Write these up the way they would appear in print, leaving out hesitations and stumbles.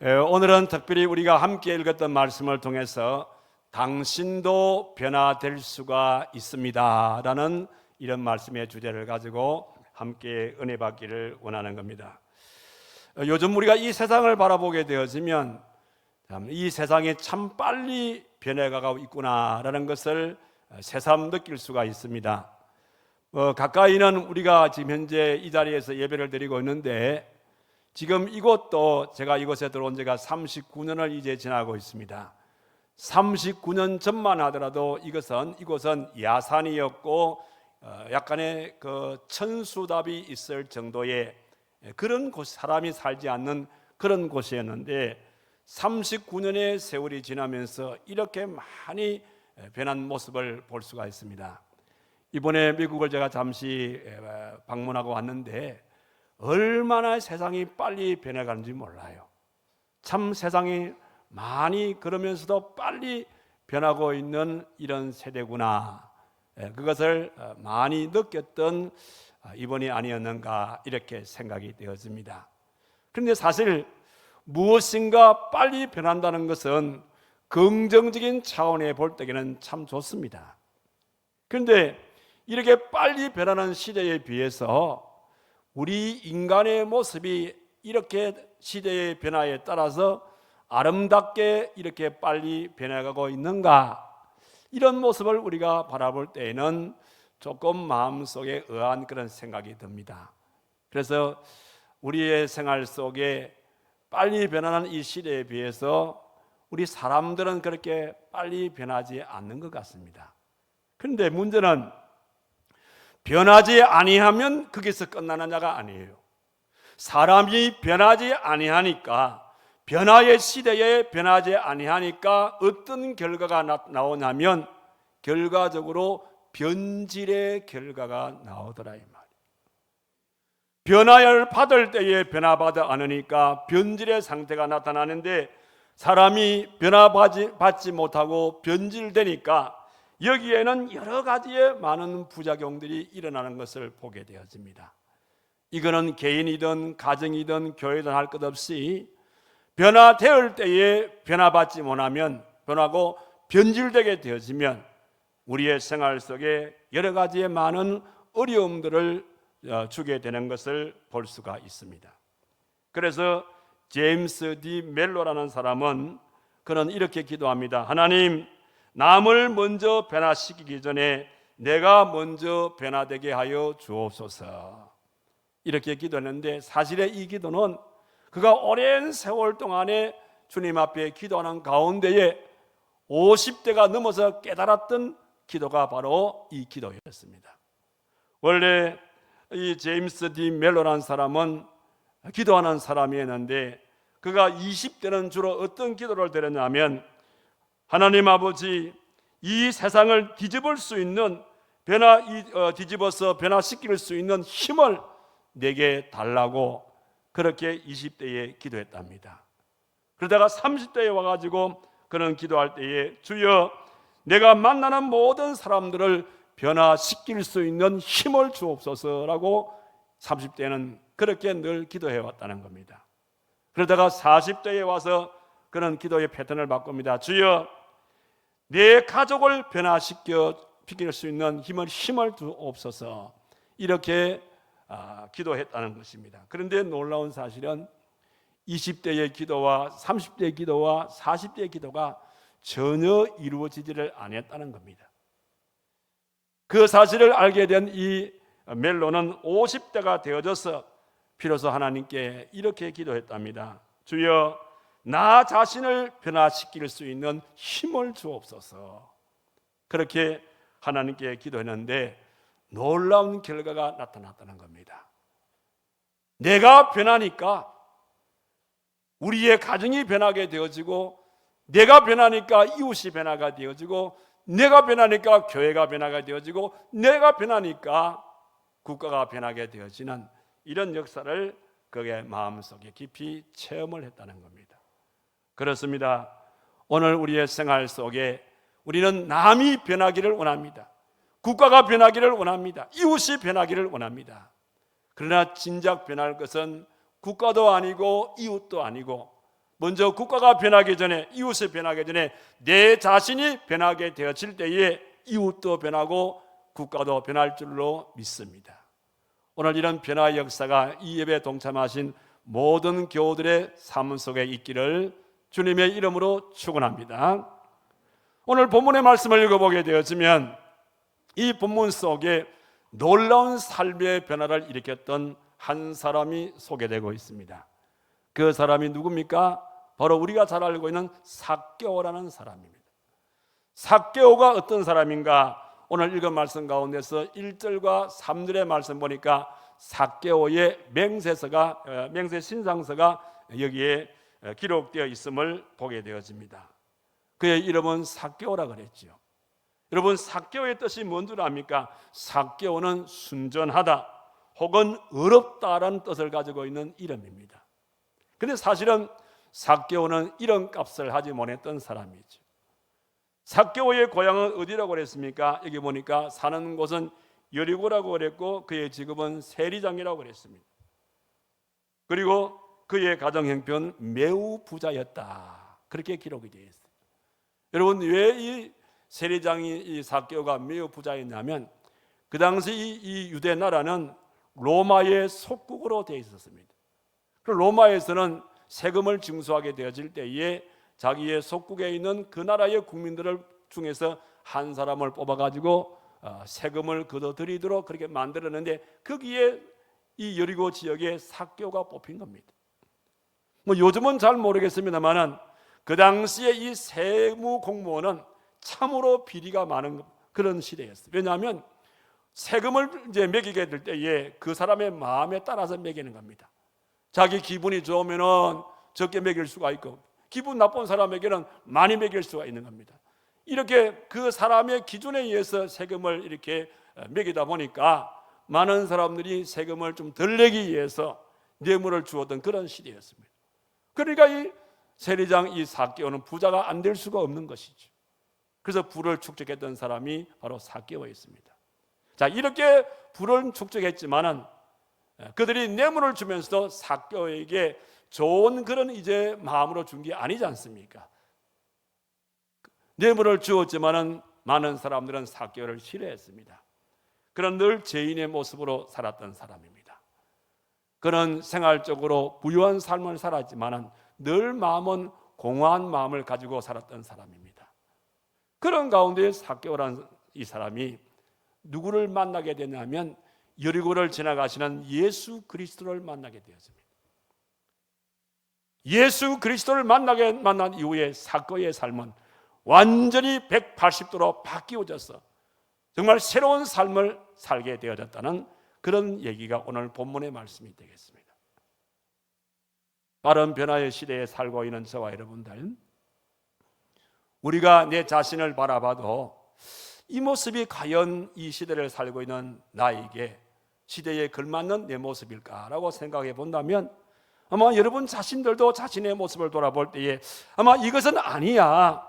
오늘은 특별히 우리가 함께 읽었던 말씀을 통해서 당신도 변화될 수가 있습니다 라는 이런 말씀의 주제를 가지고 함께 은혜 받기를 원하는 겁니다. 요즘 우리가 이 세상을 바라보게 되어지면 이 세상이 참 빨리 변해가고 있구나라는 것을 새삼 느낄 수가 있습니다. 가까이는 우리가 지금 현재 이 자리에서 예배를 드리고 있는데 지금 이곳도 제가 이곳에 들어온 지가 39년을 이제 지나고 있습니다. 39년 전만 하더라도 이곳은 야산이었고 약간의 그 천수답이 있을 정도의 그런 곳, 사람이 살지 않는 그런 곳이었는데 39년의 세월이 지나면서 이렇게 많이 변한 모습을 볼 수가 있습니다. 이번에 미국을 제가 잠시 방문하고 왔는데 얼마나 세상이 빨리 변해가는지 몰라요. 참 세상이 많이 그러면서도 빨리 변하고 있는 이런 세대구나. 그것을 많이 느꼈던 이번이 아니었는가 이렇게 생각이 되어집니다. 그런데 사실 무엇인가 빨리 변한다는 것은 긍정적인 차원에 볼 때에는 참 좋습니다. 그런데 이렇게 빨리 변하는 시대에 비해서 우리 인간의 모습이 이렇게 시대의 변화에 따라서 아름답게 이렇게 빨리 변해가고 있는가? 이런 모습을 우리가 바라볼 때에는 조금 마음속에 의아한 그런 생각이 듭니다. 그래서 우리의 생활 속에 빨리 변하는 이 시대에 비해서 우리 사람들은 그렇게 빨리 변하지 않는 것 같습니다. 그런데 문제는 변하지 아니하면 거기서 끝나는 자가 아니에요. 사람이 변하지 아니하니까, 변화의 시대에 변하지 아니하니까 어떤 결과가 나오냐면 결과적으로 변질의 결과가 나오더라 이 말이에요. 변화를 받을 때에 변화받지 않으니까 변질의 상태가 나타나는데 사람이 변화받지 못하고 변질되니까 여기에는 여러 가지의 많은 부작용들이 일어나는 것을 보게 되어집니다. 이거는 개인이든 가정이든 교회든 할 것 없이 변화될 때에 변화받지 못하면 변하고 변질되게 되어지면 우리의 생활 속에 여러 가지의 많은 어려움들을 주게 되는 것을 볼 수가 있습니다. 그래서 제임스 D 멜로라는 사람은 그는 이렇게 기도합니다. 하나님, 남을 먼저 변화시키기 전에 내가 먼저 변화되게 하여 주옵소서. 이렇게 기도했는데 사실의 이 기도는 그가 오랜 세월 동안에 주님 앞에 기도하는 가운데에 50대가 넘어서 깨달았던 기도가 바로 이 기도였습니다. 원래 이 제임스 D 멜로라는 사람은 기도하는 사람이었는데 그가 20대는 주로 어떤 기도를 드렸냐면 하나님 아버지, 이 세상을 뒤집을 수 있는 뒤집어서 변화시킬 수 있는 힘을 내게 달라고 그렇게 20대에 기도했답니다. 그러다가 30대에 와가지고 그는 기도할 때에 주여, 내가 만나는 모든 사람들을 변화시킬 수 있는 힘을 주옵소서라고 30대는 그렇게 늘 기도해 왔다는 겁니다. 그러다가 40대에 와서 그는 기도의 패턴을 바꿉니다. 주여, 내 가족을 변화시킬 수 있는 힘을 주옵소서. 이렇게 기도했다는 것입니다. 그런데 놀라운 사실은 20대의 기도와 30대의 기도와 40대의 기도가 전혀 이루어지지를 않았다는 겁니다. 그 사실을 알게 된 이 멜로는 50대가 되어져서 비로소 하나님께 이렇게 기도했답니다. 주여, 나 자신을 변화시킬 수 있는 힘을 주옵소서. 그렇게 하나님께 기도했는데 놀라운 결과가 나타났다는 겁니다. 내가 변하니까 우리의 가정이 변하게 되어지고, 내가 변하니까 이웃이 변화가 되어지고, 내가 변하니까 교회가 변화가 되어지고, 내가 변하니까 국가가 변하게 되어지는 이런 역사를 그의 마음속에 깊이 체험을 했다는 겁니다. 그렇습니다. 오늘 우리의 생활 속에 우리는 남이 변하기를 원합니다. 국가가 변하기를 원합니다. 이웃이 변하기를 원합니다. 그러나 진작 변할 것은 국가도 아니고 이웃도 아니고 먼저 국가가 변하기 전에, 이웃이 변하기 전에 내 자신이 변하게 되어질 때에 이웃도 변하고 국가도 변할 줄로 믿습니다. 오늘 이런 변화의 역사가 이 예배에 동참하신 모든 교우들의 삶 속에 있기를 주님의 이름으로 축원합니다. 오늘 본문의 말씀을 읽어보게 되어지면 이 본문 속에 놀라운 삶의 변화를 일으켰던 한 사람이 소개되고 있습니다. 그 사람이 누굽니까? 바로 우리가 잘 알고 있는 삭개오라는 사람입니다. 삭개오가 어떤 사람인가? 오늘 읽은 말씀 가운데서 1절과 3절의 말씀 보니까 삭개오의 맹세 신상서가 여기에 기록되어 있음을 보게 되어집니다. 그의 이름은 삭개오라 그랬죠. 여러분, 삭개오의 뜻이 뭔 줄 압니까? 삭개오는 순전하다 혹은 어렵다라는 뜻을 가지고 있는 이름입니다. 근데 사실은 삭개오는 이런 값을 하지 못했던 사람이죠. 삭개오의 고향은 어디라고 그랬습니까? 여기 보니까 사는 곳은 여리고라고 그랬고 그의 직업은 세리장이라고 그랬습니다. 그리고 그의 가정 형편은 매우 부자였다, 그렇게 기록이 되어 있어요. 여러분, 왜 이 세리장이 이 삭개오가 매우 부자였냐면 그 당시 이 유대 나라는 로마의 속국으로 되어 있었습니다. 로마에서는 세금을 징수하게 되어질 때에 자기의 속국에 있는 그 나라의 국민들을 중에서 한 사람을 뽑아가지고 세금을 걷어들이도록 그렇게 만들었는데 거기에 이 여리고 지역에 삭개오가 뽑힌 겁니다. 뭐 요즘은 잘 모르겠습니다만은 그 당시에 이 세무 공무원은 참으로 비리가 많은 그런 시대였어요. 왜냐하면 세금을 이제 매기게 될 때에 그 사람의 마음에 따라서 매기는 겁니다. 자기 기분이 좋으면은 적게 매길 수가 있고 기분 나쁜 사람에게는 많이 매길 수가 있는 겁니다. 이렇게 그 사람의 기준에 의해서 세금을 이렇게 매기다 보니까 많은 사람들이 세금을 좀 덜 내기 위해서 뇌물을 주었던 그런 시대였습니다. 그러니까 이 세리장 이 삭개오는 부자가 안 될 수가 없는 것이죠. 그래서 부를 축적했던 사람이 바로 삭개오였습니다. 자, 이렇게 부를 축적했지만은 그들이 뇌물을 주면서도 삭개오에게 좋은 그런 이제 마음으로 준 게 아니지 않습니까? 뇌물을 주었지만은 많은 사람들은 삭개오를 싫어했습니다. 그런 늘 죄인의 모습으로 살았던 사람입니다. 그는 생활적으로 부유한 삶을 살았지만은 늘 마음은 공허한 마음을 가지고 살았던 사람입니다. 그런 가운데 삭개오라는 이 사람이 누구를 만나게 되냐면 여리고를 지나가시는 예수 그리스도를 만나게 되었습니다. 예수 그리스도를 만난 이후에 삭개오의 삶은 완전히 180도로 바뀌어져서 정말 새로운 삶을 살게 되어졌다는 그런 얘기가 오늘 본문의 말씀이 되겠습니다. 빠른 변화의 시대에 살고 있는 저와 여러분들, 우리가 내 자신을 바라봐도 이 모습이 과연 이 시대를 살고 있는 나에게 시대에 걸맞는 내 모습일까라고 생각해 본다면 아마 여러분 자신들도 자신의 모습을 돌아볼 때에 아마 이것은 아니야,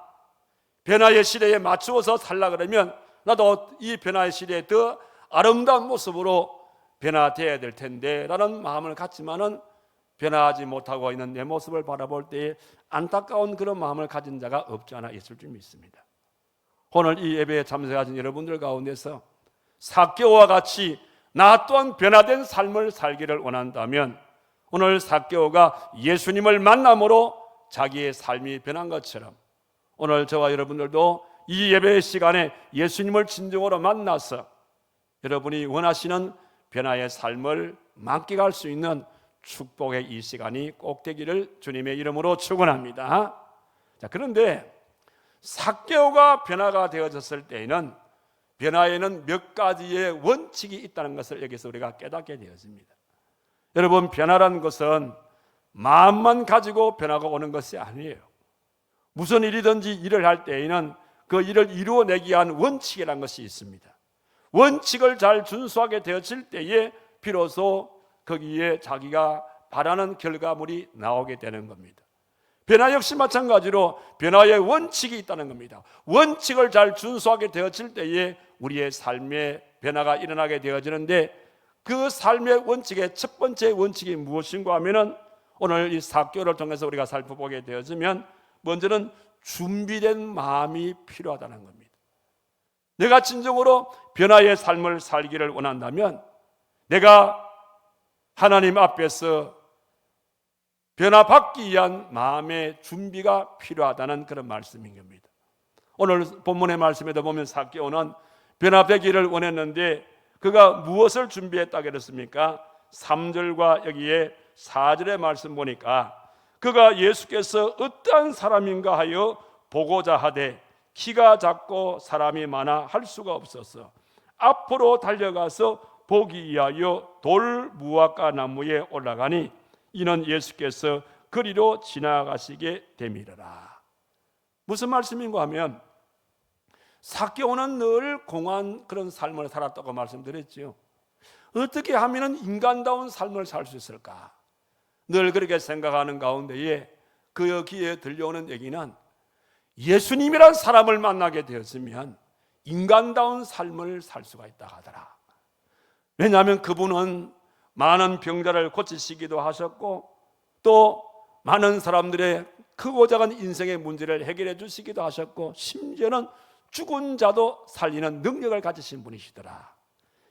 변화의 시대에 맞추어서 살라 그러면 나도 이 변화의 시대에 더 아름다운 모습으로 변화되어야 될 텐데 라는 마음을 갖지만은 변화하지 못하고 있는 내 모습을 바라볼 때에 안타까운 그런 마음을 가진 자가 없지 않아 있을 줄 믿습니다. 오늘 이 예배에 참석하신 여러분들 가운데서 삭개오와 같이 나 또한 변화된 삶을 살기를 원한다면 오늘 삭개오가 예수님을 만남으로 자기의 삶이 변한 것처럼 오늘 저와 여러분들도 이 예배의 시간에 예수님을 진정으로 만나서 여러분이 원하시는 변화의 삶을 만끽할 수 있는 축복의 이 시간이 꼭 되기를 주님의 이름으로 축원합니다. 자, 그런데 삭개오가 변화가 되어졌을 때에는 변화에는 몇 가지의 원칙이 있다는 것을 여기서 우리가 깨닫게 되었습니다. 여러분, 변화라는 것은 마음만 가지고 변화가 오는 것이 아니에요. 무슨 일이든지 일을 할 때에는 그 일을 이루어내기 위한 원칙이라는 것이 있습니다. 원칙을 잘 준수하게 되어질 때에 비로소 거기에 자기가 바라는 결과물이 나오게 되는 겁니다. 변화 역시 마찬가지로 변화의 원칙이 있다는 겁니다. 원칙을 잘 준수하게 되어질 때에 우리의 삶의 변화가 일어나게 되어지는데 그 삶의 원칙의 첫 번째 원칙이 무엇인가 하면은 오늘 이 사교를 통해서 우리가 살펴보게 되어지면 먼저는 준비된 마음이 필요하다는 겁니다. 내가 진정으로 변화의 삶을 살기를 원한다면 내가 하나님 앞에서 변화받기 위한 마음의 준비가 필요하다는 그런 말씀인 겁니다. 오늘 본문의 말씀에도 보면 삭개오는 변화되기를 원했는데 그가 무엇을 준비했다 그랬습니까? 3절과 여기에 4절의 말씀 보니까 그가 예수께서 어떠한 사람인가 하여 보고자 하되 키가 작고 사람이 많아 할 수가 없어서 앞으로 달려가서 보기 위하여 돌 무화과 나무에 올라가니 이는 예수께서 그리로 지나가시게 됨이라. 무슨 말씀인가 하면 삭개오는 늘 공허한 그런 삶을 살았다고 말씀드렸죠. 어떻게 하면 인간다운 삶을 살 수 있을까? 늘 그렇게 생각하는 가운데에 그 귀에 들려오는 얘기는 예수님이란 사람을 만나게 되었으면 인간다운 삶을 살 수가 있다 하더라. 왜냐하면 그분은 많은 병자를 고치시기도 하셨고 또 많은 사람들의 크고 작은 인생의 문제를 해결해 주시기도 하셨고 심지어는 죽은 자도 살리는 능력을 가지신 분이시더라.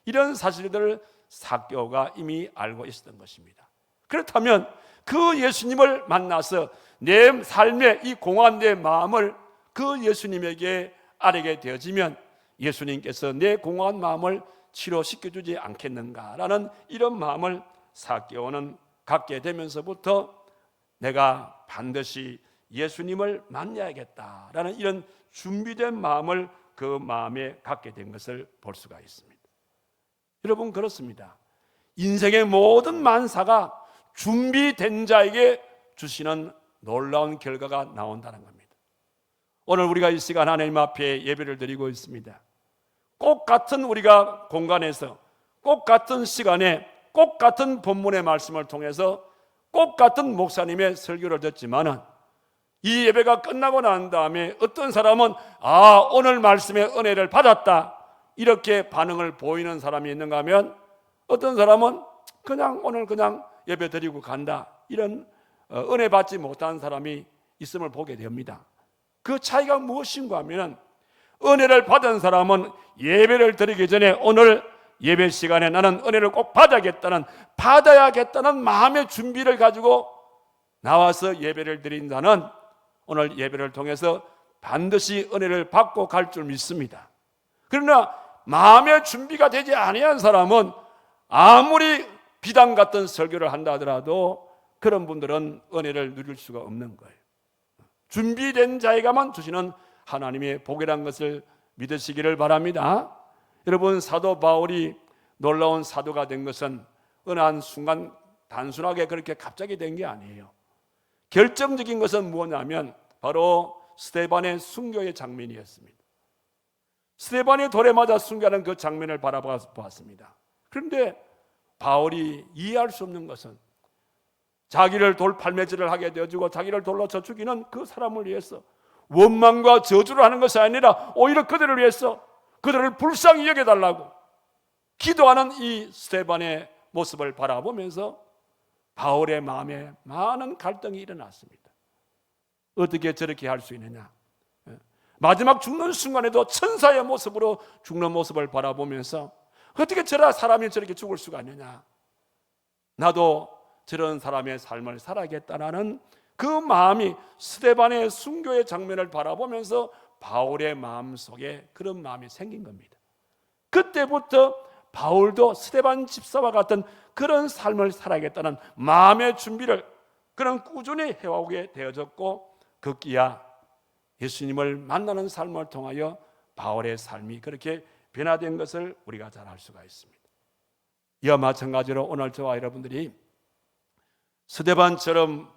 이런 사실들을 삭개오가 이미 알고 있었던 것입니다. 그렇다면 그 예수님을 만나서 내 삶의 이 공허한 내 마음을 그 예수님에게 아뢰게 되어지면 예수님께서 내 공허한 마음을 치료시켜주지 않겠는가라는 이런 마음을 삭개오는 갖게 되면서부터 내가 반드시 예수님을 만나야겠다라는 이런 준비된 마음을 그 마음에 갖게 된 것을 볼 수가 있습니다. 여러분 그렇습니다. 인생의 모든 만사가 준비된 자에게 주시는 놀라운 결과가 나온다는 겁니다. 오늘 우리가 이 시간 하나님 앞에 예배를 드리고 있습니다. 꼭 같은 우리가 공간에서 꼭 같은 시간에 꼭 같은 본문의 말씀을 통해서 꼭 같은 목사님의 설교를 듣지만은 이 예배가 끝나고 난 다음에 어떤 사람은 오늘 말씀의 은혜를 받았다 이렇게 반응을 보이는 사람이 있는가 하면 어떤 사람은 오늘 그냥 예배 드리고 간다 이런 은혜 받지 못한 사람이 있음을 보게 됩니다. 그 차이가 무엇인가 하면 은혜를 받은 사람은 예배를 드리기 전에 오늘 예배 시간에 나는 은혜를 꼭 받아야겠다는 마음의 준비를 가지고 나와서 예배를 드린 자는 오늘 예배를 통해서 반드시 은혜를 받고 갈 줄 믿습니다. 그러나 마음의 준비가 되지 아니한 사람은 아무리 비단 같은 설교를 한다 하더라도 그런 분들은 은혜를 누릴 수가 없는 거예요. 준비된 자에게만 주시는 하나님의 복이라는 것을 믿으시기를 바랍니다. 여러분 사도 바울이 놀라운 사도가 된 것은 어느 한 순간 단순하게 그렇게 갑자기 된 게 아니에요. 결정적인 것은 뭐냐면 바로 스데반의 순교의 장면이었습니다. 스데반이 돌에 맞아 순교하는 그 장면을 바라보았습니다. 그런데 바울이 이해할 수 없는 것은 자기를 돌팔매질을 하게 되어지고 자기를 돌로 쳐 죽이는 그 사람을 위해서 원망과 저주를 하는 것이 아니라 오히려 그들을 위해서 그들을 불쌍히 여겨달라고 기도하는 이 스데반의 모습을 바라보면서 바울의 마음에 많은 갈등이 일어났습니다. 어떻게 저렇게 할 수 있느냐? 마지막 죽는 순간에도 천사의 모습으로 죽는 모습을 바라보면서 어떻게 저런 사람이 저렇게 죽을 수가 있느냐? 나도 저런 사람의 삶을 살아야겠다는 그 마음이 스데반의 순교의 장면을 바라보면서 바울의 마음속에 그런 마음이 생긴 겁니다. 그때부터 바울도 스데반 집사와 같은 그런 삶을 살아야겠다는 마음의 준비를 그런 꾸준히 해오게 되어졌고 급기야 예수님을 만나는 삶을 통하여 바울의 삶이 그렇게 변화된 것을 우리가 잘 알 수가 있습니다. 이와 마찬가지로 오늘 저와 여러분들이 스데반처럼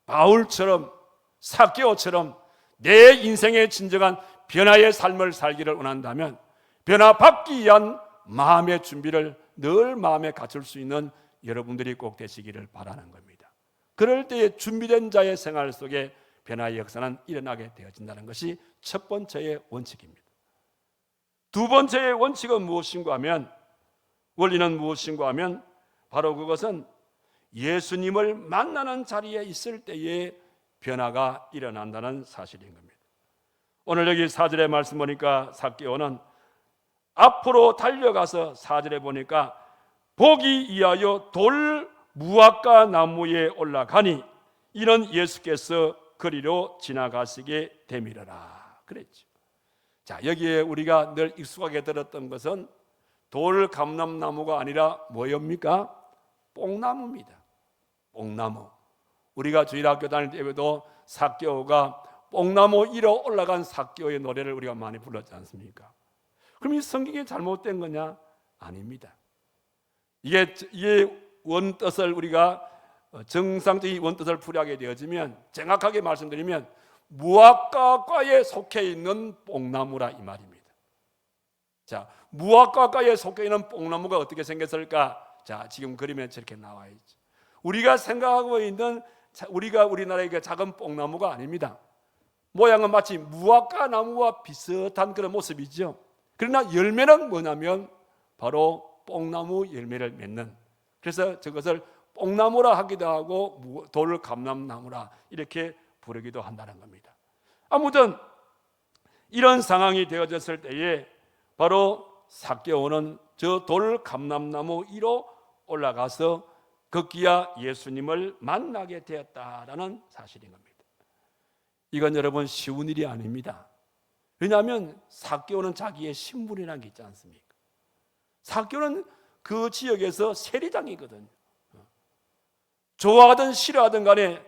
바울처럼 삭개오처럼 내 인생의 진정한 변화의 삶을 살기를 원한다면 변화받기 위한 마음의 준비를 늘 마음에 갖출 수 있는 여러분들이 꼭 되시기를 바라는 겁니다. 그럴 때에 준비된 자의 생활 속에 변화의 역사는 일어나게 되어진다는 것이 첫 번째의 원칙입니다. 두 번째의 원칙은 무엇인가 하면 원리는 무엇인가 하면 바로 그것은 예수님을 만나는 자리에 있을 때에 변화가 일어난다는 사실인 겁니다. 오늘 여기 4절의 말씀 보니까 삭개오는 앞으로 달려가서 4절에 보니까 보기 위하여 돌 무화과 나무에 올라가니 이는 예수께서 그리로 지나가시게 되밀어라 그랬죠. 자, 여기에 우리가 늘 익숙하게 들었던 것은 돌 감람나무가 아니라 뭐입니까? 뽕나무입니다. 뽕나무. 우리가 주일학교 다닐 때에도 삭개오가 뽕나무 위로 올라간 삭개오의 노래를 우리가 많이 불렀지 않습니까? 그럼 이 성경이 잘못된 거냐? 아닙니다. 이게 원뜻을 우리가 정상적인 원뜻을 풀이하게 되어지면, 정확하게 말씀드리면 무화과과에 속해 있는 뽕나무라 이 말입니다. 자, 무화과과에 속해 있는 뽕나무가 어떻게 생겼을까? 자, 지금 그림에 저렇게 나와 있죠. 우리가 생각하고 있는 우리나라의 그 작은 뽕나무가 아닙니다. 모양은 마치 무화과 나무와 비슷한 그런 모습이죠. 그러나 열매는 뭐냐면 바로 뽕나무 열매를 맺는, 그래서 저것을 뽕나무라 하기도 하고 돌 감람나무라 이렇게 부르기도 한다는 겁니다. 아무튼 이런 상황이 되어졌을 때에 바로 삭개오는 저 돌 감람나무 위로 올라가서 급기야 예수님을 만나게 되었다라는 사실인 겁니다. 이건 여러분 쉬운 일이 아닙니다. 왜냐하면 삭개오는 자기의 신분이라는 게 있지 않습니까? 삭개오는 그 지역에서 세리장이거든요. 좋아하든 싫어하든 간에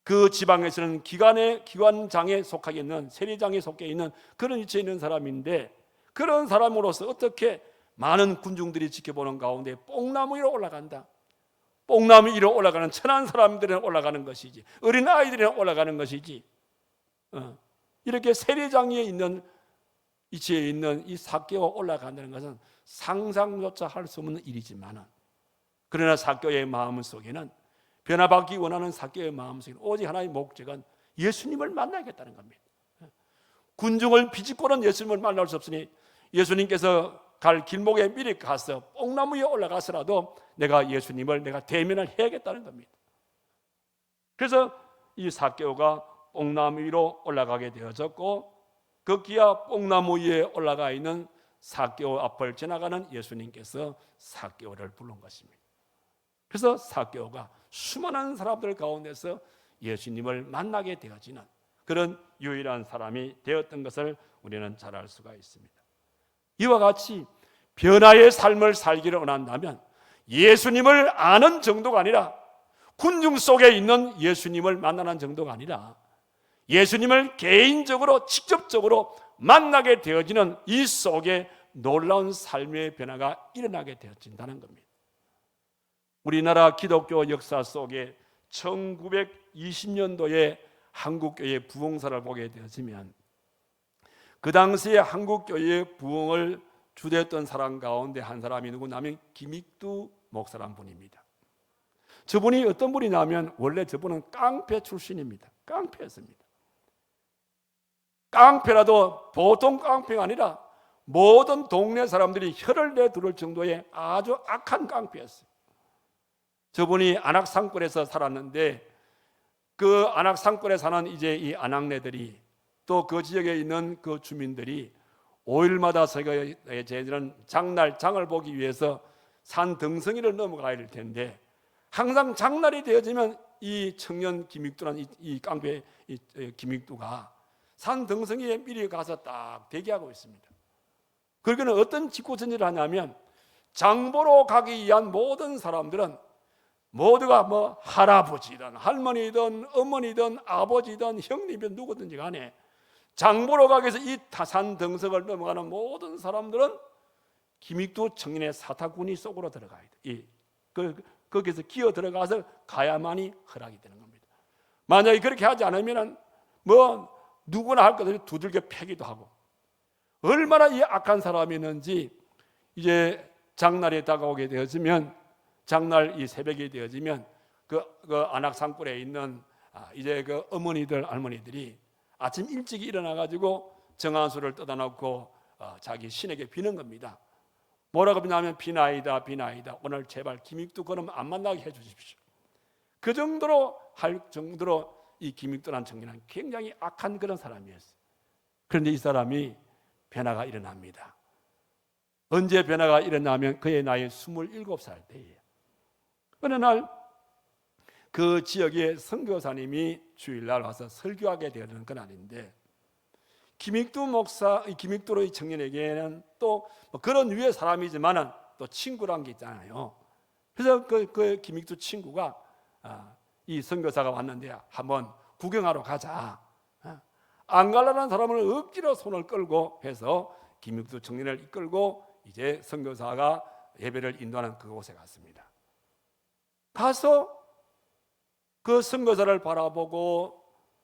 그 지방에서는 기관장에 속하게 있는, 세리장에 속해 있는 그런 위치에 있는 사람인데, 그런 사람으로서 어떻게 많은 군중들이 지켜보는 가운데 뽕나무 위로 올라간다. 뽕나무 위로 올라가는 천한 사람들은 올라가는 것이지, 어린 아이들은 올라가는 것이지, 이렇게 세리장에 있는 위치에 있는 이 삭개오가 올라간다는 것은 상상조차 할 수 없는 일이지만, 그러나 삭개오의 마음 속에는, 변화받기 원하는 삭개오의 마음 속에는 오직 하나의 목적은 예수님을 만나겠다는 겁니다. 군중을 비집고는 예수님을 만날 수 없으니 예수님께서 갈 길목에 미리 가서 뽕나무 위에 올라가서라도 내가 예수님을 내가 대면을 해야겠다는 겁니다. 그래서 이 삭개오가 뽕나무 위로 올라가게 되어졌고, 급기야 뽕나무 위에 올라가 있는 삭개오 앞을 지나가는 예수님께서 삭개오를 부른 것입니다. 그래서 삭개오가 수많은 사람들 가운데서 예수님을 만나게 되어지는 그런 유일한 사람이 되었던 것을 우리는 잘 알 수가 있습니다. 이와 같이 변화의 삶을 살기를 원한다면 예수님을 아는 정도가 아니라, 군중 속에 있는 예수님을 만나는 정도가 아니라 예수님을 개인적으로 직접적으로 만나게 되어지는 이 속에 놀라운 삶의 변화가 일어나게 되어진다는 겁니다. 우리나라 기독교 역사 속에 1920년도에 한국교회 부흥사를 보게 되어지면, 그 당시에 한국교회의 부흥을 주도했던 사람 가운데 한 사람이 누구냐면 김익두 목사란 분입니다. 저분이 어떤 분이냐면 원래 저분은 깡패 출신입니다. 깡패였습니다. 깡패라도 보통 깡패가 아니라 모든 동네 사람들이 혀를 내두를 정도의 아주 악한 깡패였어요. 저분이 안악산골에서 살았는데, 그 안악산골에 사는 이제 이 안악내들이, 또 그 지역에 있는 그 주민들이 5일마다 저희가 저희들은 장을 보기 위해서 산 등성이를 넘어가야 될 텐데, 항상 장날이 되어지면 이 청년 김익두라는 이 깡패 김익두가 산 등성이에 미리 가서 딱 대기하고 있습니다. 그러기는 어떤 직구전지를 하냐면, 장보러 가기 위한 모든 사람들은 모두가 뭐 할아버지든 할머니든 어머니든 아버지든 형님이든 누구든지 간에 장보러 가기 위해서 이 타산 등석을 넘어가는 모든 사람들은 김익두 청년의 사타구니 속으로 들어가야 돼. 거기서 기어 들어가서 가야만이 허락이 되는 겁니다. 만약에 그렇게 하지 않으면 뭐 누구나 할 것 없이 두들겨 패기도 하고, 얼마나 이 악한 사람이었는지, 이제 장날이 다가오게 되어지면, 장날 이 새벽이 되어지면 그 안악산골에 있는 이제 그 어머니들 할머니들이 아침 일찍 일어나 가지고 정한수를 떠다 놓고 자기 신에게 비는 겁니다. 뭐라고 하냐면 비나이다 비나이다, 오늘 제발 김익두 그놈 안 만나게 해주십시오. 그 정도로 할 정도로 이 김익두라는 청년은 굉장히 악한 그런 사람이었어요. 그런데 이 사람이 변화가 일어납니다. 언제 변화가 일어나면 그의 나이 27살 때예요. 어느 날 그 지역에 선교사님이 주일날 와서 설교하게 되는 건 아닌데, 김익두 목사, 김익두의 청년에게는 또 그런 위의 사람이지만은 또 친구란 게 있잖아요. 그래서 그 김익두 친구가 이 선교사가 왔는데 한번 구경하러 가자. 안 가려는 사람을 억지로 손을 끌고 해서 김익두 청년을 이끌고 이제 선교사가 예배를 인도하는 그곳에 갔습니다. 가서 그 선교사를 바라보고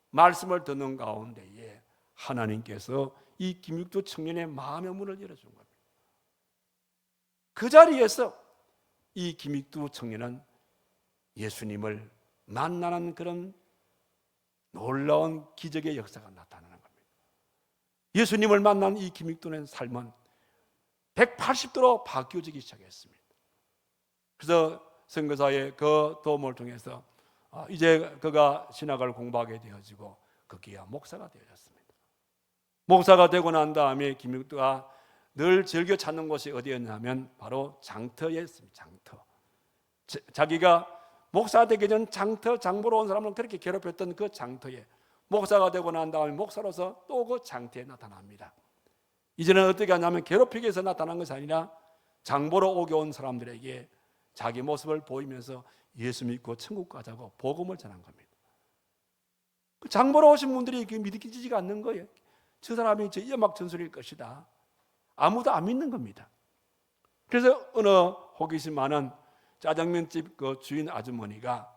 말씀을 듣는 가운데에 하나님께서 이 김익두 청년의 마음의 문을 열어준 겁니다. 그 자리에서 이 김익두 청년은 예수님을 만나는 그런 놀라운 기적의 역사가 나타나는 겁니다. 예수님을 만난 이 김익두의 삶은 180도로 바뀌어지기 시작했습니다. 그래서 선교사의 그 도움을 통해서 이제 그가 신학을 공부하게 되어지고 그기야 목사가 되어졌습니다. 목사가 되고 난 다음에 김익두가 늘 즐겨 찾는 곳이 어디였냐면 바로 장터였습니다. 장터. 자기가 목사가 되기 전 장터 장보러 온 사람을 그렇게 괴롭혔던 그 장터에 목사가 되고 난 다음에 목사로서 또 그 장터에 나타납니다. 이제는 어떻게 하냐면 괴롭히기 위해서 나타난 것이 아니라 장보러 오게 온 사람들에게 자기 모습을 보이면서 예수 믿고 천국 가자고 복음을 전한 겁니다. 장보러 오신 분들이 믿기지가 않는 거예요. 저 사람이 저 음악 전술일 것이다. 아무도 안 믿는 겁니다. 그래서 어느 호기심 많은 짜장면집 그 주인 아주머니가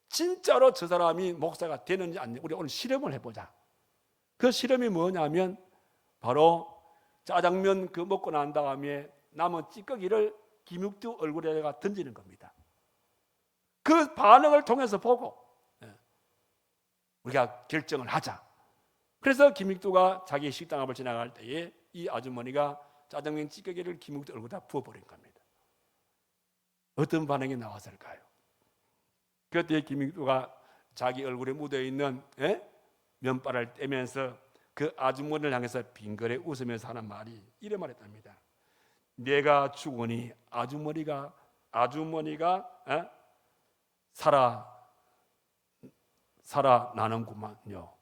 진짜로 저 사람이 목사가 되는지 안 되는지 우리 오늘 실험을 해보자. 그 실험이 뭐냐면 바로 짜장면 그 먹고 난 다음에 남은 찌꺼기를 김익두 얼굴에다가 던지는 겁니다. 그 반응을 통해서 보고 우리가 결정을 하자. 그래서 김익두가 자기 식당 앞을 지나갈 때에 이 아주머니가 짜장면 찌꺼기를 김익두 얼굴에다 부어버린 겁니다. 어떤 반응이 나왔을까요? 그때 김익두가 자기 얼굴에 묻어있는 면발을 떼면서 그 아주머니를 향해서 빙그레 웃으면서 하는 말이 이래 말했답니다. 내가 죽으니 아주머니가 살아나는구만요.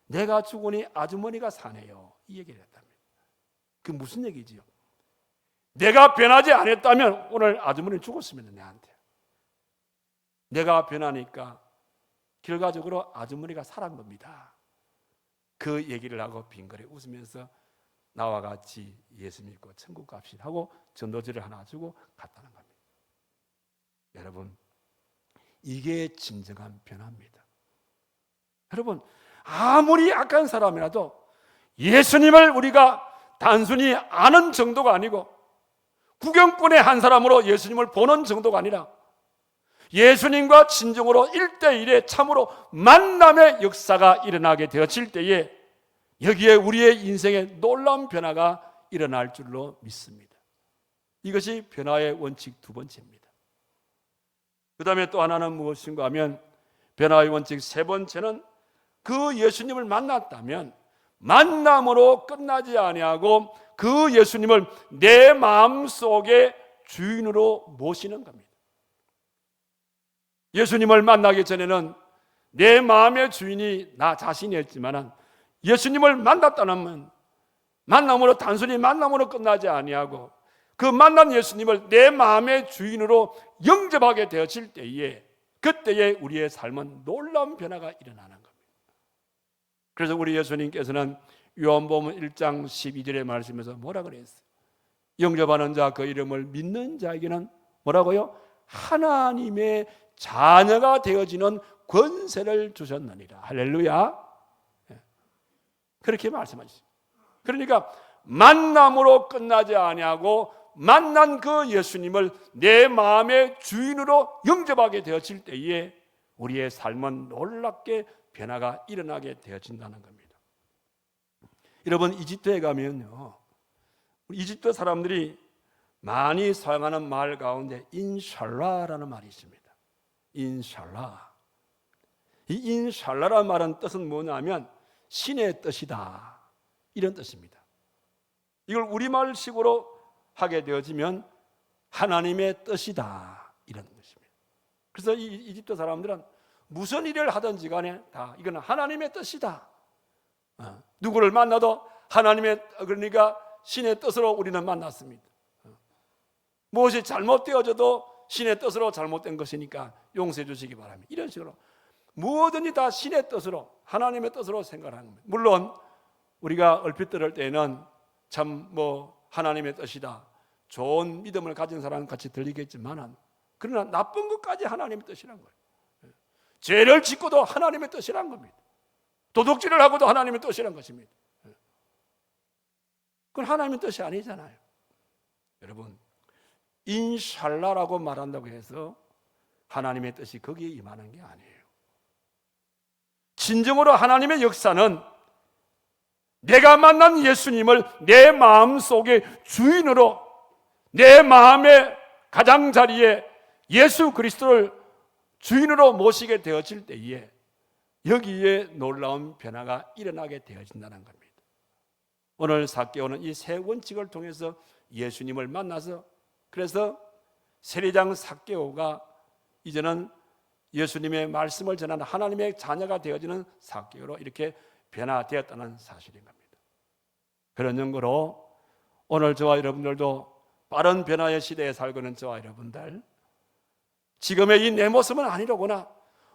내가 죽으니 아주머니가 사네요. 이 얘기를 했답니다. 그게 무슨 얘기지요? 내가 변하지 않았다면 오늘 아주머니 죽었으면 내한테. 내가 변하니까 결과적으로 아주머니가 살아난 겁니다. 그 얘기를 하고 빙그레 웃으면서 나와 같이 예수 믿고 천국 갑시다 하고 전도지를 하나 주고 갔다는 겁니다. 여러분, 이게 진정한 변화입니다. 여러분, 아무리 악한 사람이라도 예수님을 우리가 단순히 아는 정도가 아니고 구경꾼의 한 사람으로 예수님을 보는 정도가 아니라 예수님과 진정으로 1대1의 참으로 만남의 역사가 일어나게 되어질 때에 여기에 우리의 인생에 놀라운 변화가 일어날 줄로 믿습니다. 이것이 변화의 원칙 두 번째입니다. 그 다음에 또 하나는 무엇인가 하면 변화의 원칙 세 번째는 그 예수님을 만났다면 만남으로 끝나지 아니하고 그 예수님을 내 마음속에 주인으로 모시는 겁니다. 예수님을 만나기 전에는 내 마음의 주인이 나 자신이었지만 예수님을 만났다는 만남으로 단순히 만남으로 끝나지 아니하고 그 만난 예수님을 내 마음의 주인으로 영접하게 되어질 때에 그때에 우리의 삶은 놀라운 변화가 일어나는 겁니다. 그래서 우리 예수님께서는 요한복음 1장 12절의 말씀에서 뭐라 그랬어요? 영접하는 자 그 이름을 믿는 자에게는 뭐라고요? 하나님의 자녀가 되어지는 권세를 주셨느니라. 할렐루야. 그렇게 말씀하시죠. 그러니까 만남으로 끝나지 아니하고 만난 그 예수님을 내 마음의 주인으로 영접하게 되어질 때에 우리의 삶은 놀랍게 변화가 일어나게 되어진다는 겁니다. 여러분, 이집트에 가면요, 이집트 사람들이 많이 사용하는 말 가운데 인샬라라는 말이 있습니다. 인샬라. 이 인샬라라는 말은 뜻은 뭐냐면 신의 뜻이다, 이런 뜻입니다. 이걸 우리말식으로 하게 되어지면 하나님의 뜻이다, 이런 것입니다. 그래서 이 이집트 사람들은 무슨 일을 하든지 간에 다 이거는 하나님의 뜻이다. 누구를 만나도 하나님의, 그러니까 신의 뜻으로 우리는 만났습니다. 무엇이 잘못되어져도 신의 뜻으로 잘못된 것이니까 용서해 주시기 바랍니다. 이런 식으로 무엇든지 다 신의 뜻으로, 하나님의 뜻으로 생각하는 겁니다. 물론 우리가 얼핏 들을 때는 참 하나님의 뜻이다, 좋은 믿음을 가진 사람은 같이 들리겠지만, 그러나 나쁜 것까지 하나님의 뜻이란 거예요. 죄를 짓고도 하나님의 뜻이란 겁니다. 도둑질을 하고도 하나님의 뜻이란 것입니다. 그건 하나님의 뜻이 아니잖아요. 여러분, 인샬라라고 말한다고 해서 하나님의 뜻이 거기에 임하는 게 아니에요. 진정으로 하나님의 역사는 내가 만난 예수님을 내 마음속의 주인으로, 내 마음의 가장자리에 예수 그리스도를 주인으로 모시게 되어질 때에 여기에 놀라운 변화가 일어나게 되어진다는 겁니다. 오늘 삭개오는 이 세 원칙을 통해서 예수님을 만나서, 그래서 세리장 삭개오가 이제는 예수님의 말씀을 전하는 하나님의 자녀가 되어지는 삭개오로 이렇게 변화되었다는 사실인 겁니다. 그런 연고로 오늘 저와 여러분들도 빠른 변화의 시대에 살고 있는 저와 여러분들, 지금의 이 내 모습은 아니로구나,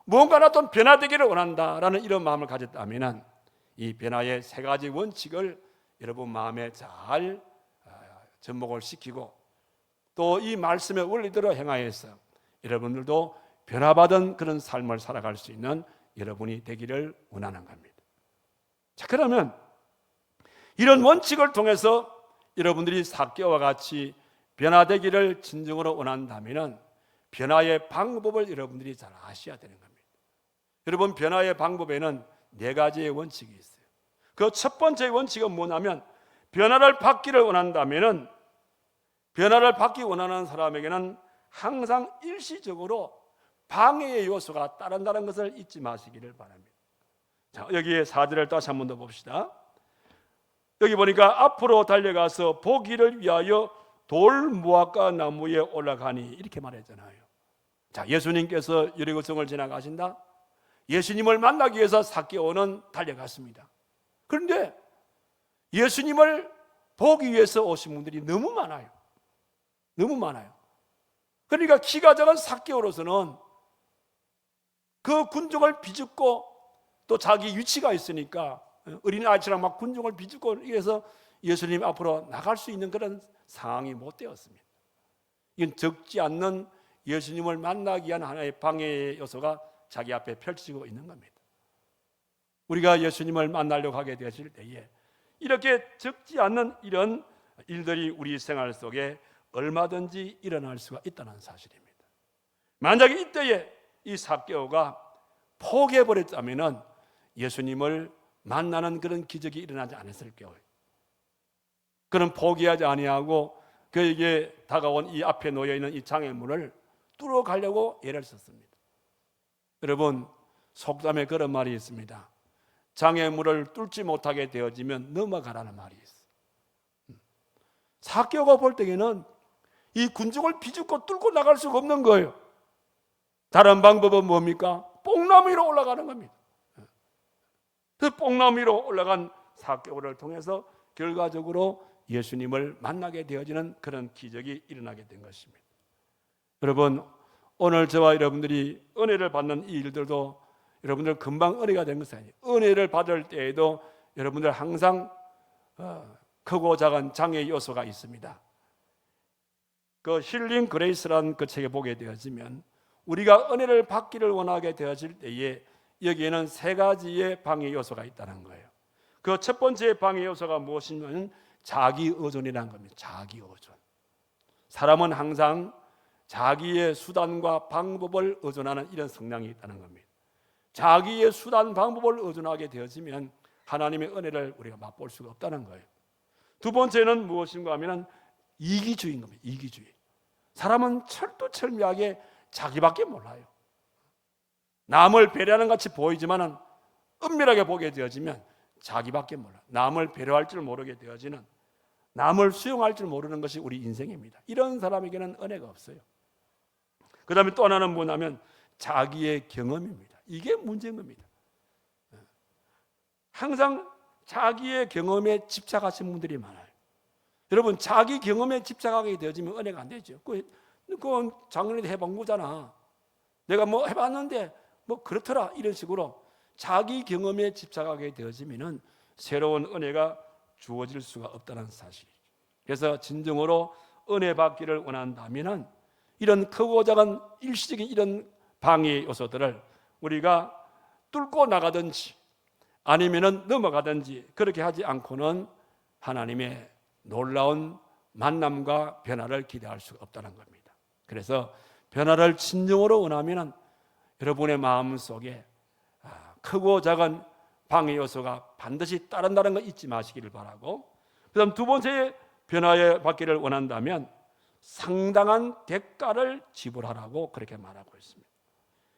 무언가 좀 변화되기를 원한다라는 이런 마음을 가졌다면 이 변화의 세 가지 원칙을 여러분 마음에 잘 접목을 시키고 또 이 말씀의 원리대로 행하여서 여러분들도 변화받은 그런 삶을 살아갈 수 있는 여러분이 되기를 원하는 겁니다. 자, 그러면 이런 원칙을 통해서 여러분들이 삭개오와 같이 변화되기를 진정으로 원한다면 변화의 방법을 여러분들이 잘 아셔야 되는 겁니다. 여러분, 변화의 방법에는 네 가지의 원칙이 있어요. 그 첫 번째 원칙은 뭐냐면, 변화를 받기를 원한다면 변화를 받기 원하는 사람에게는 항상 일시적으로 방해의 요소가 따른다는 것을 잊지 마시기를 바랍니다. 자, 여기에 4절을 다시 한 번 더 봅시다. 여기 보니까 앞으로 달려가서 보기를 위하여 돌 무화과 나무에 올라가니, 이렇게 말했잖아요. 자, 예수님께서 여리고성을 지나가신다. 예수님을 만나기 위해서 삭개오는 달려갔습니다. 그런데 예수님을 보기 위해서 오신 분들이 너무 많아요. 너무 많아요. 그러니까 키가 작은 삭개오로서는 그 군중을 비집고 또 자기 위치가 있으니까 어린아이처럼 막 군중을 비집고 이래서 예수님 앞으로 나갈 수 있는 그런 상황이 못 되었습니다. 이건 적지 않는 예수님을 만나기 위한 하나의 방해의 요소가 자기 앞에 펼치고 있는 겁니다. 우리가 예수님을 만나려고 하게 되었을 때에 이렇게 적지 않는 이런 일들이 우리 생활 속에 얼마든지 일어날 수가 있다는 사실입니다. 만약에 이때에 이 삭개오가 포기해버렸다면 예수님을 만나는 그런 기적이 일어나지 않았을 거예요. 그는 포기하지 아니하고 그에게 다가온 이 앞에 놓여있는 이 장애물을 뚫어가려고 애를 썼습니다. 여러분, 속담에 그런 말이 있습니다. 장애물을 뚫지 못하게 되어지면 넘어가라는 말이 있어요. 삭개오가 볼 때에는 이 군중을 비집고 뚫고 나갈 수가 없는 거예요. 다른 방법은 뭡니까? 뽕나무 위로 올라가는 겁니다. 그 뽕나무 위로 올라간 삭개오를 통해서 결과적으로 예수님을 만나게 되어지는 그런 기적이 일어나게 된 것입니다. 여러분, 오늘 저와 여러분들이 은혜를 받는 이 일들도 여러분들 금방 은혜가 된 것이 아니에요. 은혜를 받을 때에도 여러분들 항상 크고 작은 장애 요소가 있습니다. 그 힐링 그레이스라는 그 책에 보게 되어지면 우리가 은혜를 받기를 원하게 되어질 때에 여기에는 세 가지의 방해 요소가 있다는 거예요. 그 첫 번째 방해 요소가 무엇이냐면 자기 의존이라는 겁니다. 자기 의존. 사람은 항상 자기의 수단과 방법을 의존하는 이런 성향이 있다는 겁니다. 자기의 수단 방법을 의존하게 되어지면 하나님의 은혜를 우리가 맛볼 수가 없다는 거예요. 두 번째는 무엇인가 하면 이기주의인 겁니다. 이기주의. 사람은 철두철미하게 자기밖에 몰라요. 남을 배려하는 같이 보이지만은 은밀하게 보게 되어지면 자기밖에 몰라. 남을 배려할 줄 모르게 되어지는, 남을 수용할 줄 모르는 것이 우리 인생입니다. 이런 사람에게는 은혜가 없어요. 그 다음에 또 하나는 뭐냐면 자기의 경험입니다. 이게 문제인 겁니다. 항상 자기의 경험에 집착하시는 분들이 많아요. 여러분, 자기 경험에 집착하게 되어지면 은혜가 안 되죠. 그건 작년에도 해본 거잖아. 내가 뭐 해봤는데 뭐 그렇더라, 이런 식으로 자기 경험에 집착하게 되어지면 새로운 은혜가 주어질 수가 없다는 사실이죠. 그래서 진정으로 은혜 받기를 원한다면 이런 크고 작은 일시적인 이런 방해 요소들을 우리가 뚫고 나가든지 아니면은 넘어가든지 그렇게 하지 않고는 하나님의 놀라운 만남과 변화를 기대할 수가 없다는 겁니다. 그래서 변화를 진정으로 원하면은 여러분의 마음 속에 크고 작은 방해 요소가 반드시 따른다는 거 잊지 마시기를 바라고, 그 다음 두 번째 변화에 받기를 원한다면 상당한 대가를 지불하라고 그렇게 말하고 있습니다.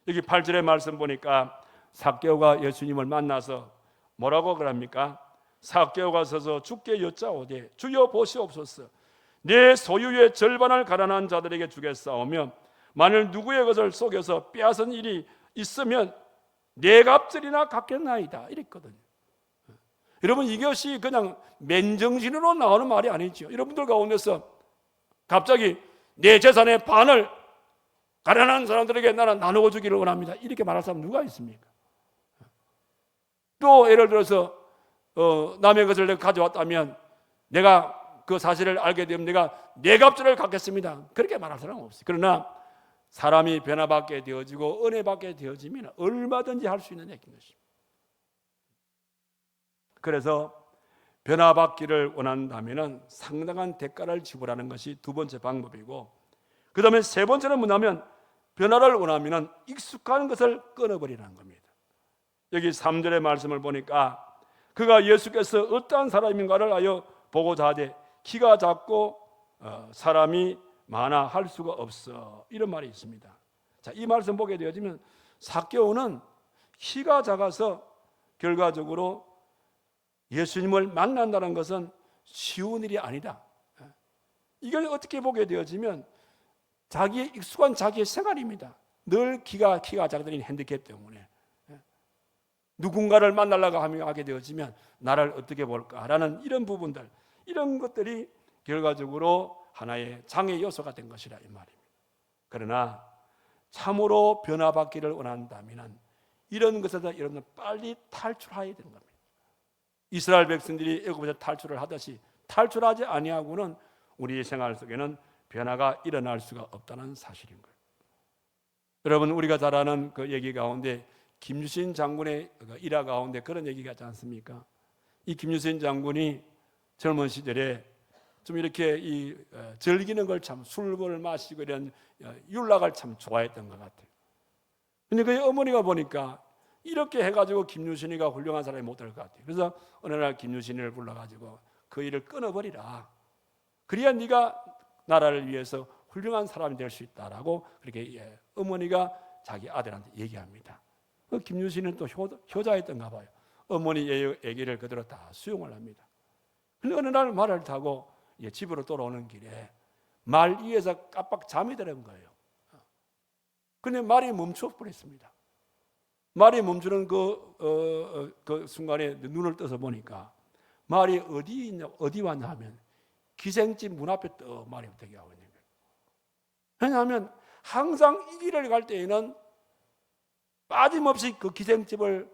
여기 8절의 말씀 보니까 삭개오가 예수님을 만나서 뭐라고 그럽니까? 삭개오가 서서 주께 여짜오되 주여 보시옵소서, 내 소유의 절반을 가난한 자들에게 주겠사오며 만일 누구의 것을 속여서 빼앗은 일이 있으면 네 갑절이나 갚겠나이다, 이랬거든요. 여러분, 이것이 그냥 맨정신으로 나오는 말이 아니죠. 여러분들 가운데서 갑자기 내 재산의 반을 가난한 사람들에게 나는 나누어 주기를 원합니다, 이렇게 말할 사람 누가 있습니까? 또 예를 들어서 남의 것을 내가 가져왔다면 내가 그 사실을 알게 되면 내가 네 갑절을 갚겠습니다, 그렇게 말할 사람은 없어요. 그러나 사람이 변화받게 되어지고 은혜받게 되어지면 얼마든지 할 수 있는 얘기인 것입니다. 그래서 변화받기를 원한다면 상당한 대가를 지불하는 것이 두 번째 방법이고, 그 다음에 세 번째는 뭐냐면 변화를 원하면 익숙한 것을 끊어버리는 겁니다. 여기 3절의 말씀을 보니까 그가 예수께서 어떠한 사람인가를 하여 보고자 하되 키가 작고 사람이 많아 할 수가 없어, 이런 말이 있습니다. 자, 이 말씀 보게 되어지면 삭개오는 키가 작아서 결과적으로 예수님을 만난다는 것은 쉬운 일이 아니다. 이걸 어떻게 보게 되어지면 자기의 익숙한 자기의 생활입니다. 늘 키가 작은 핸디캡 때문에 누군가를 만나려고 하게 되어지면 나를 어떻게 볼까라는 이런 부분들, 이런 것들이 결과적으로 하나의 장애 요소가 된 것이라 이 말입니다. 그러나 참으로 변화받기를 원한다면 이런 것에서 여러분 빨리 탈출해야 되는 겁니다. 이스라엘 백성들이 애굽에서 탈출을 하듯이 탈출하지 아니하고는 우리의 생활 속에는 변화가 일어날 수가 없다는 사실인 거예요. 여러분, 우리가 잘 아는 그 얘기 가운데 김유신 장군의 일화 가운데 그런 얘기가 있지 않습니까? 이 김유신 장군이 젊은 시절에 좀 이렇게 즐기는 걸 참, 술을 마시고 이런 율락을 참 좋아했던 것 같아요. 근데 그 어머니가 보니까 이렇게 해가지고 김유신이가 훌륭한 사람이 못 될 것 같아요. 그래서 어느 날 김유신을 불러가지고 그 일을 끊어버리라. 그래야 네가 나라를 위해서 훌륭한 사람이 될 수 있다라고 그렇게 어머니가 자기 아들한테 얘기합니다. 김유신은 또 효자였던가 봐요. 어머니 얘기를 그대로 다 수용을 합니다. 근데 어느 날 말을 타고 집으로 돌아오는 길에 말 위에서 깜빡 잠이 드는 거예요. 근데 말이 멈춰 버렸습니다. 말이 멈추는 그 순간에 눈을 떠서 보니까 말이 어디 왔냐 하면 기생집 문 앞에 떠 말이 어떻게 하고 있는 거예요. 왜냐하면 항상 이 길을 갈 때에는 빠짐없이 그 기생집을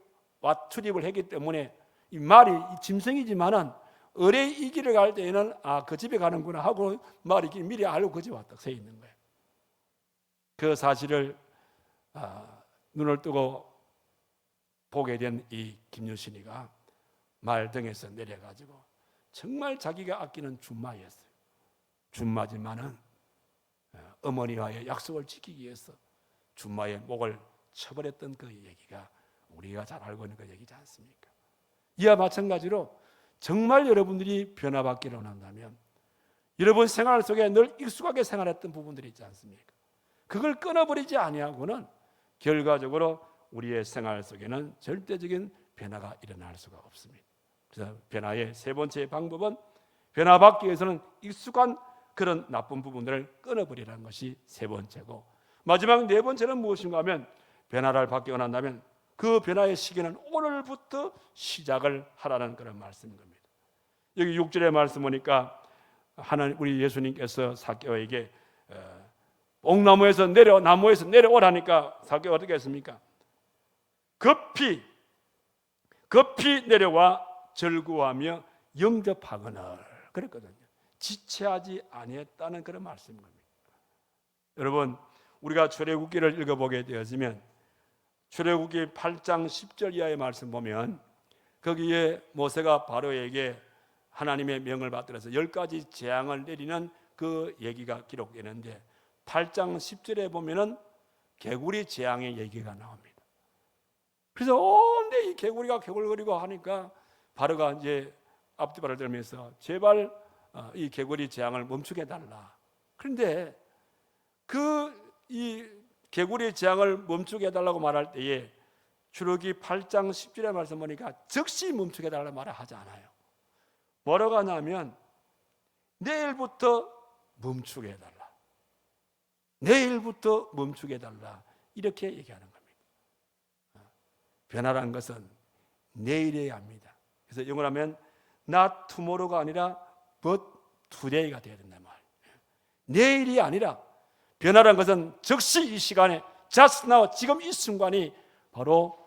출입을 했기 때문에 이 말이 짐승이지만은 어뢰 이 길을 갈 때에는 그 집에 가는구나 하고 말이 미리 알고 그 집에 왔다 서 있는 거예요. 그 사실을 눈을 뜨고 보게 된 이 김유신이가 말등에서 내려가지고 정말 자기가 아끼는 준마였어요. 준마지만은 어머니와의 약속을 지키기 위해서 준마의 목을 쳐버렸던 그 얘기가 우리가 잘 알고 있는 그 얘기지 않습니까? 이와 마찬가지로 정말 여러분들이 변화받기를 원한다면 여러분 생활 속에 늘 익숙하게 생활했던 부분들이 있지 않습니까? 그걸 끊어버리지 아니하고는 결과적으로 우리의 생활 속에는 절대적인 변화가 일어날 수가 없습니다. 그래서 변화의 세 번째 방법은 변화받기 위해서는 익숙한 그런 나쁜 부분들을 끊어버리라는 것이 세 번째고, 마지막 네 번째는 무엇인가 하면 변화를 받기 원한다면 그 변화의 시기는 오늘부터 시작을 하라는 그런 말씀인 겁니다. 여기 6절의 말씀 보니까 하나님 우리 예수님께서 삭개오에게 옥나무에서 나무에서 내려오라니까 삭개오 어떻게 했습니까? 급히 내려와 절구하며 영접하거늘 그랬거든요. 지체하지 아니했다는 그런 말씀인 겁니다. 여러분, 우리가 출애굽기를 읽어보게 되어지면 출애굽기 8장 10절 이하의 말씀 보면 거기에 모세가 바로에게 하나님의 명을 받들어서 10가지 재앙을 내리는 그 얘기가 기록되는데 8장 10절에 보면은 개구리 재앙의 얘기가 나옵니다. 그래서 근데 이 개구리가 개굴거리고 하니까 바로가 이제 앞뒤발을 들면서 제발 이 개구리 재앙을 멈추게 해달라. 그런데 이 개구리 재앙을 멈추게 해달라고 말할 때에 출애굽기 8장 10절의 말씀 보니까 즉시 멈추게 해달라고 말을 하지 않아요. 뭐라고 하냐면 내일부터 멈추게 해달라. 내일부터 멈추게 해달라. 이렇게 얘기하는 겁니다. 변화라는 것은 내일이어야 합니다. 그래서 영어로 하면 not tomorrow가 아니라 but today가 되어야 된단 말이에요. 내일이 아니라 변화라는 것은 즉시 이 시간에 just now 지금 이 순간이 바로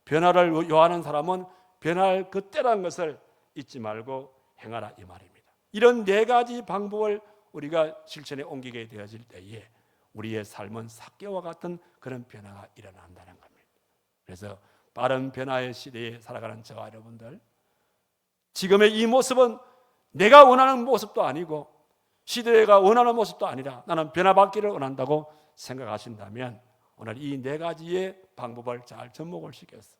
변화를 요하는 사람은 변화할 그때라는 것을 잊지 말고 행하라 이 말입니다. 이런 네 가지 방법을 우리가 실천에 옮기게 되어질 때에 우리의 삶은 삭개와 같은 그런 변화가 일어난다는 겁니다. 그래서 빠른 변화의 시대에 살아가는 저와 여러분들, 지금의 이 모습은 내가 원하는 모습도 아니고 시대가 원하는 모습도 아니라 나는 변화받기를 원한다고 생각하신다면 오늘 이 네 가지의 방법을 잘 접목을 시켜서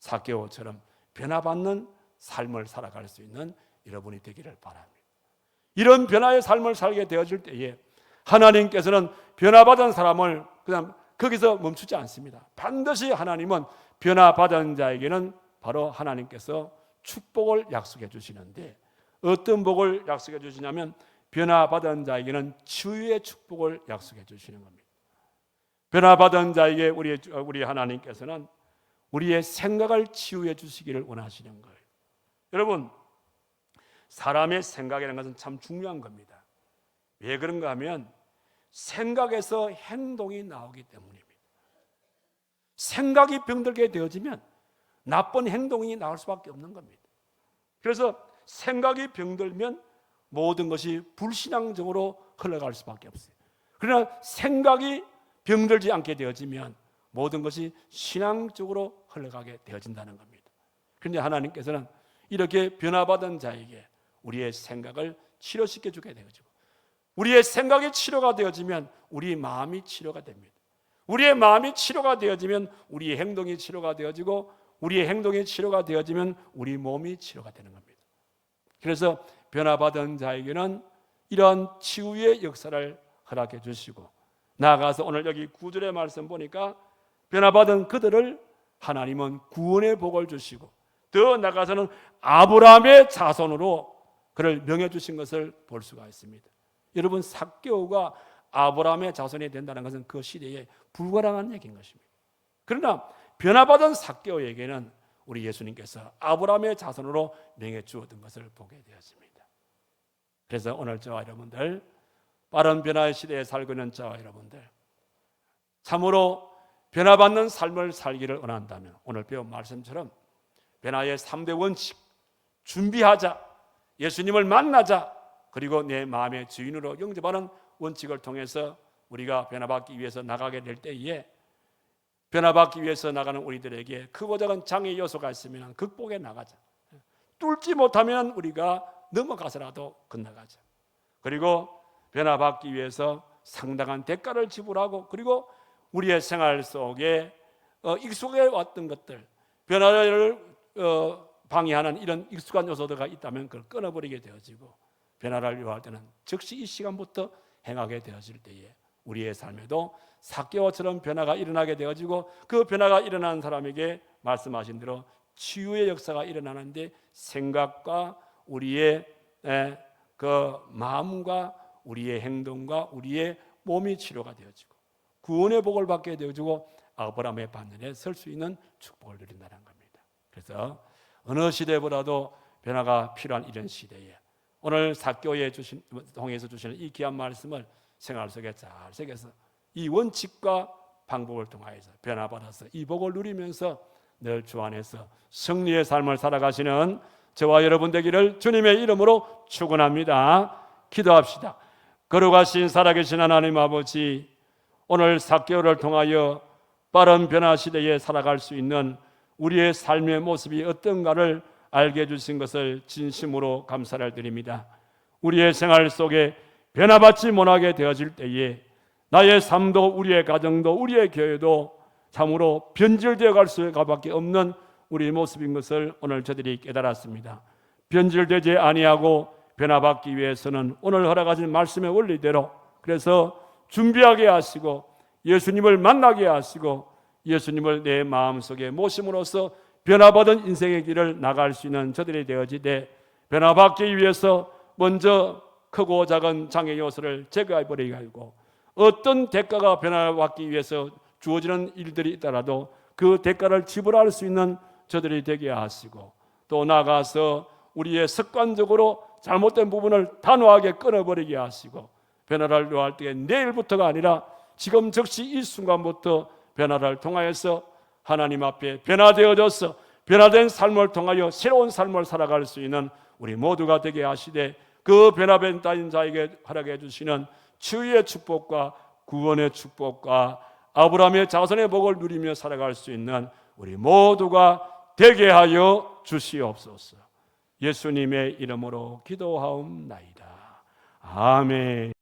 삭개오처럼 변화받는 삶을 살아갈 수 있는 여러분이 되기를 바랍니다. 이런 변화의 삶을 살게 되어질 때에 하나님께서는 변화받은 사람을 그냥 거기서 멈추지 않습니다. 반드시 하나님은 변화받은 자에게는 바로 하나님께서 축복을 약속해 주시는데 어떤 복을 약속해 주시냐면 변화받은 자에게는 치유의 축복을 약속해 주시는 겁니다. 변화받은 자에게 우리 하나님께서는 우리의 생각을 치유해 주시기를 원하시는 거예요. 여러분, 사람의 생각이라는 것은 참 중요한 겁니다. 왜 그런가 하면 생각에서 행동이 나오기 때문입니다. 생각이 병들게 되어지면 나쁜 행동이 나올 수밖에 없는 겁니다. 그래서 생각이 병들면 모든 것이 불신앙적으로 흘러갈 수밖에 없어요. 그러나 생각이 병들지 않게 되어지면 모든 것이 신앙적으로 흘러가게 되어진다는 겁니다. 그런데 하나님께서는 이렇게 변화받은 자에게 우리의 생각을 치료시켜 주게 되어지고 우리의 생각이 치료가 되어지면 우리 마음이 치료가 됩니다. 우리의 마음이 치료가 되어지면 우리의 행동이 치료가 되어지고 우리의 행동이 치료가 되어지면 우리 몸이 치료가 되는 겁니다. 그래서 변화받은 자에게는 이러한 치유의 역사를 허락해 주시고 나아가서 오늘 여기 9절의 말씀 보니까 변화받은 그들을 하나님은 구원의 복을 주시고 더 나아가서는 아브라함의 자손으로 그를 명해 주신 것을 볼 수가 있습니다. 여러분, 삭개오가 아브라함의 자손이 된다는 것은 그 시대에 불가능한 얘기인 것입니다. 그러나 변화받은 삭개오에게는 우리 예수님께서 아브라함의 자손으로 명해 주었던 것을 보게 되었습니다. 그래서 오늘 저와 여러분들, 빠른 변화의 시대에 살고 있는 저와 여러분들, 참으로 변화받는 삶을 살기를 원한다면 오늘 배운 말씀처럼 변화의 3대 원칙, 준비하자, 예수님을 만나자, 그리고 내 마음의 주인으로 영접하는 원칙을 통해서 우리가 변화받기 위해서 나가게 될 때에 변화받기 위해서 나가는 우리들에게 크고 작은 장애 요소가 있으면 극복해 나가자. 뚫지 못하면 우리가 넘어가서라도 건너가자. 그리고 변화받기 위해서 상당한 대가를 지불하고 그리고 우리의 생활 속에 익숙해 왔던 것들, 변화를 방해하는 이런 익숙한 요소들이 있다면 그걸 끊어버리게 되어지고 변화를 요할 때는 즉시 이 시간부터 행하게 되어질 때에 우리의 삶에도 삭개오처럼 변화가 일어나게 되어지고, 그 변화가 일어난 사람에게 말씀하신 대로 치유의 역사가 일어나는데, 생각과 우리의 그 마음과 우리의 행동과 우리의 몸이 치료가 되어지고 구원의 복을 받게 되어지고 아브라함의 반열에 설 수 있는 축복을 누린다는 겁니다. 그래서 어느 시대보다도 변화가 필요한 이런 시대에 오늘 삭개오에 통해서 주시는 이 귀한 말씀을 생활 속에 잘 새겨서 이 원칙과 방법을 통하여서 변화받아서 이 복을 누리면서 늘 주 안에서 승리의 삶을 살아가시는 저와 여러분 되기를 주님의 이름으로 축원합니다. 기도합시다. 거룩하신 살아계신 하나님 아버지, 오늘 삭개오를 통하여 빠른 변화 시대에 살아갈 수 있는 우리의 삶의 모습이 어떤가를 알게 해주신 것을 진심으로 감사를 드립니다. 우리의 생활 속에 변화받지 못하게 되어질 때에 나의 삶도 우리의 가정도 우리의 교회도 참으로 변질되어 갈 수밖에 없는 우리의 모습인 것을 오늘 저들이 깨달았습니다. 변질되지 아니하고 변화받기 위해서는 오늘 허락하신 말씀의 원리대로 그래서 준비하게 하시고 예수님을 만나게 하시고 예수님을 내 마음속에 모심으로써 변화받은 인생의 길을 나갈 수 있는 저들이 되어지되, 변화받기 위해서 먼저 크고 작은 장애 요소를 제거해버리게 하고 어떤 대가가 변화받기 위해서 주어지는 일들이 있더라도 그 대가를 지불할 수 있는 저들이 되게 하시고, 또 나아가서 우리의 습관적으로 잘못된 부분을 단호하게 끊어버리게 하시고, 변화를 요할 때 내일부터가 아니라 지금 즉시 이 순간부터 변화를 통하여서 하나님 앞에 변화되어져서 변화된 삶을 통하여 새로운 삶을 살아갈 수 있는 우리 모두가 되게 하시되, 그 변화된 자에게 허락해 주시는 치유의 축복과 구원의 축복과 아브라함의 자손의 복을 누리며 살아갈 수 있는 우리 모두가 되게 하여 주시옵소서. 예수님의 이름으로 기도하옵나이다. 아멘.